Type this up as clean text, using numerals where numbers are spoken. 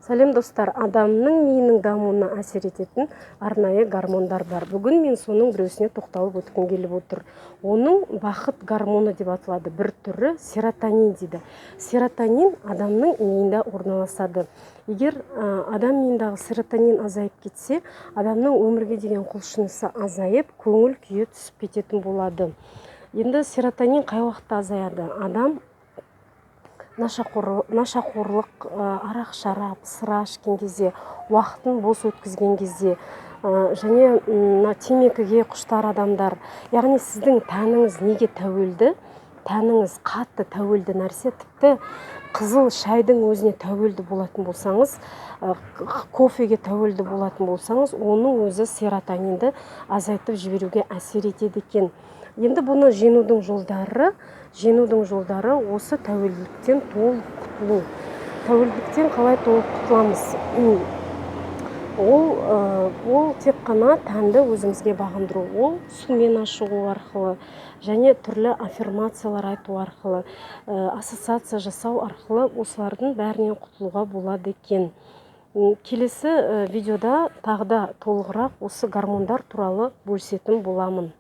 Сәлем достар, адамның миының дамуына әсер ететін арнайы гормондар бар. Бүгін мен соның біреусіне тоқталып өткім келіп отыр. Оның бақыт гормоны деп аталады. Бір түрі серотонин дейді. Серотонин адамның миында орналасады. Егер адам миындағы серотонин азайып кетсе, адамның өмірге деген құлшынысы азайып, көңіл күйі түсіп кететін болады. Енді серотонин қай уақытта азаяды? Адам нашақорлық, арақ шарап, сыра ішкен кезде, уақытын бос өткізген кезде, және темекіге құштар адамдар. Яғни сіздің тәніңіз неге тәуелді? Тәніңіз қатты тәуелді нәрсе, тіпті қызыл шайдың өзіне тәуелді болатын болсаңыз, кофеге тәуелді болатын болсаңыз, оның өзі серотонинді азайтып жіберуге әсер етеді екен. Енді бұны жеңудің жолдары осы тәуелділіктен толық құтылу. Тәуелділіктен қалай толық құтыламыз? Ол тек қана тәнді өзімізге бағындыру. Ол сумен ашығу арқылы және түрлі аффирмациялар айту арқылы, ассоциация жасау арқылы осылардың бәрінен құтылуға болады екен. Келесі видеода тағы да толығырақ осы гормондар туралы бөлісетін боламын.